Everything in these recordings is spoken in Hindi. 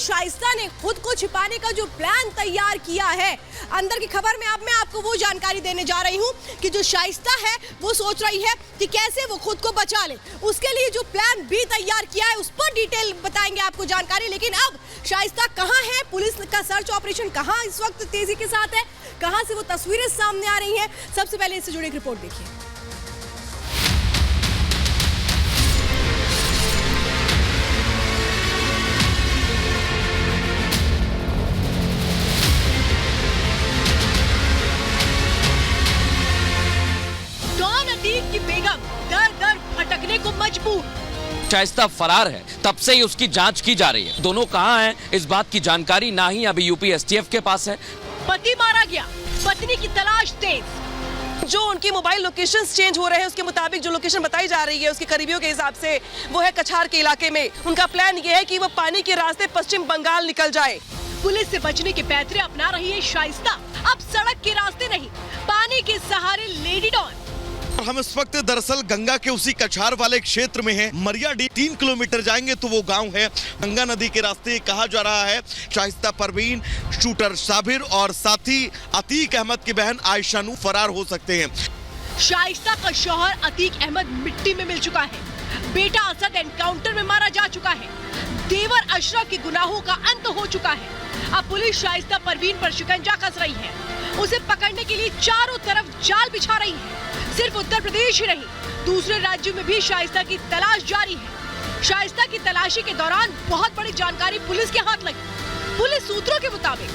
शाइस्ता ने खुद को छिपाने का जो प्लान तैयार किया है, अंदर की खबर में अब मैं आपको वो जानकारी देने जा रही हूँ कि जो शाइस्ता है वो सोच रही है कि कैसे वो खुद को बचा ले। उसके लिए जो प्लान बी तैयार किया है उस पर डिटेल बताएंगे आपको जानकारी। लेकिन अब शाइस्ता कहाँ है, पुलिस का सर्च ऑपरेशन कहाँ इस वक्त तेजी के साथ है, कहाँ से वो तस्वीरें सामने आ रही हैं, सबसे पहले इससे जुड़ी एक रिपोर्ट देखिए। की बेगम दर दर भटकने को मजबूर। शाइस्ता फरार है, तब से ही उसकी जांच की जा रही है। दोनों कहां हैं इस बात की जानकारी ना ही अभी यूपी एसटीएफ के पास है। पति मारा गया, पत्नी की तलाश तेज। जो उनकी मोबाइल लोकेशंस चेंज हो रहे हैं उसके मुताबिक जो लोकेशन बताई जा रही है उसके करीबियों के हिसाब से वो है कछार के इलाके में। उनका प्लान ये है कि वो पानी के रास्ते पश्चिम बंगाल निकल जाए। पुलिस से बचने के पैतरे अपना रही है शाइस्ता। अब सड़क के रास्ते नहीं, पानी के सहारे लेडी डॉन। हम इस वक्त दरअसल गंगा के उसी कछार वाले क्षेत्र में हैं। मरियाडीह 3 किलोमीटर जाएंगे तो वो गांव है। गंगा नदी के रास्ते कहा जा रहा है शाइस्ता परवीन, शूटर साबिर और साथी अतीक अहमद की बहन आयशा नूर फरार हो सकते हैं। शाइस्ता का शौहर अतीक अहमद मिट्टी में मिल चुका है, बेटा असद एनकाउंटर में मारा जा चुका है, देवर अशरफ के गुनाहों का अंत हो चुका है। अब पुलिस शाइस्ता परवीन पर शिकंजा कस रही है, उसे पकड़ने के लिए चारों तरफ जाल बिछा रही है। सिर्फ उत्तर प्रदेश ही नहीं, दूसरे राज्यों में भी शाइस्ता की तलाश जारी है। शाइस्ता की तलाशी के दौरान बहुत बड़ी जानकारी पुलिस के हाथ लगी। पुलिस सूत्रों के मुताबिक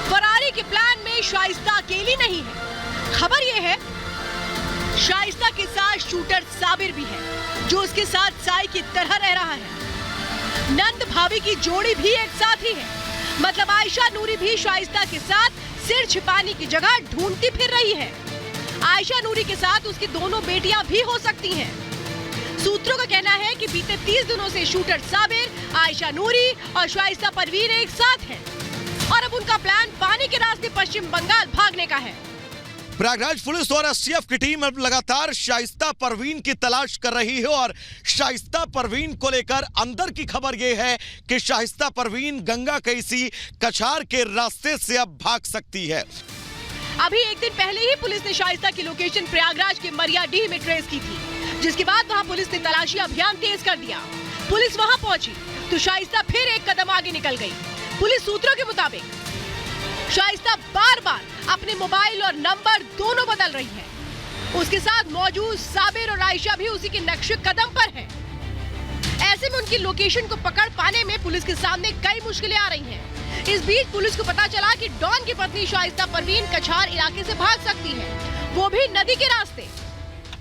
फरारी के प्लान में शाइस्ता अकेली नहीं है। खबर यह है शाइस्ता के साथ शूटर साबिर भी है, जो उसके साथ साई की तरह रह रहा है। नंद भाभी की जोड़ी भी एक साथ ही है, मतलब आयशा नूरी भी शाइस्ता के साथ सिर छिपाने की जगह ढूंढती फिर रही है। आयशा नूरी के साथ उसकी दोनों बेटियां भी हो सकती हैं। सूत्रों का कहना है कि बीते 30 दिनों से शूटर साबिर, आयशा नूरी और शाइस्ता परवीन एक साथ हैं और अब उनका प्लान पानी के रास्ते पश्चिम बंगाल भागने का है। प्रयागराज पुलिस और एसटीएफ की टीम अब लगातार शाइस्ता परवीन की तलाश कर रही है और शाइस्ता परवीन को लेकर अंदर की खबर यह है कि शाइस्ता परवीन गंगा के इसी कछार के रास्ते से अब भाग सकती है। अभी एक दिन पहले ही पुलिस ने शाइस्ता की लोकेशन प्रयागराज के मरियाडीह में ट्रेस की थी, जिसके बाद वहां पुलिस ने तलाशी अभियान तेज कर दिया। पुलिस वहां पहुंची तो शाइस्ता फिर एक कदम आगे निकल गई। पुलिस सूत्रों के मुताबिक शाइस्ता बार बार अपने मोबाइल और नंबर दोनों बदल रही है। उसके साथ मौजूद साबिर और आयशा भी उसी के नक्शे कदम पर हैं। ऐसे में उनकी लोकेशन को पकड़ पाने में पुलिस के सामने कई मुश्किलें आ रही हैं। इस बीच पुलिस को पता चला कि डॉन की पत्नी शाइस्ता परवीन कछार इलाके से भाग सकती है, वो भी नदी के रास्ते।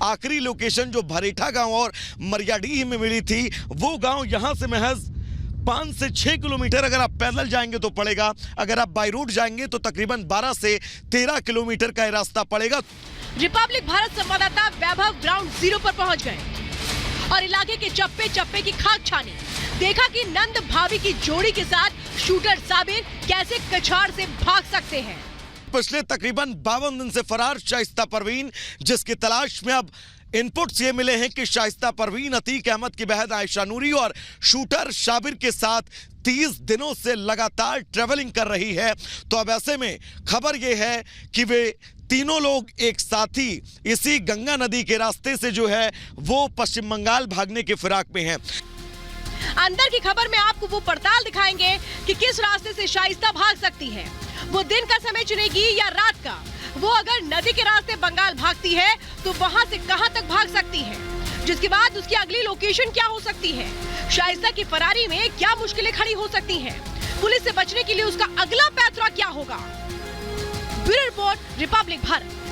आखिरी लोकेशन जो भरेठा गांव और मरियाडीह में मिली थी, वो गांव यहां से महज 5 से 6 किलोमीटर अगर आप पैदल जाएंगे तो पड़ेगा। अगर आप बाई रोड जाएंगे तो तकरीबन 12 से 13 किलोमीटर का रास्ता पड़ेगा। रिपब्लिक भारत संवाददाता वैभव ग्राउंड जीरो पर पहुंच गए और इलाके के चप्पे चप्पे की खाक छानी। देखा कि नंद भाभी की जोड़ी के साथ शूटर साबिर कैसे कछार से भाग सकते हैं। पिछले तकरीबन 52 दिन से फरार शाइस्ता परवीन, जिसकी तलाश में अब इनपुट्स ये मिले हैं कि शाइस्ता परवीन अतीक अहमद की बहन आयशा नूरी और शूटर साबिर के साथ 30 दिनों से लगातार ट्रेवलिंग कर रही है। तो अब ऐसे में खबर ये है कि वे तीनों लोग एक साथ ही इसी गंगा नदी के रास्ते से जो है वो पश्चिम बंगाल भागने के फिराक में हैं। अंदर की खबर में आपको वो पड़ताल दिखाएंगे कि किस रास्ते से शाइस्ता भाग सकती है। वो दिन का समय चुनेगी या रात का। वो अगर नदी के रास्ते बंगाल भागती है तो वहां से कहां तक भाग सकती है, जिसके बाद उसकी अगली लोकेशन क्या हो सकती है, शाइस्ता की फरारी में क्या मुश्किलें खड़ी हो सकती हैं, पुलिस से बचने के लिए उसका अगला पैतरा क्या होगा। Bureau report, Republic Bharat.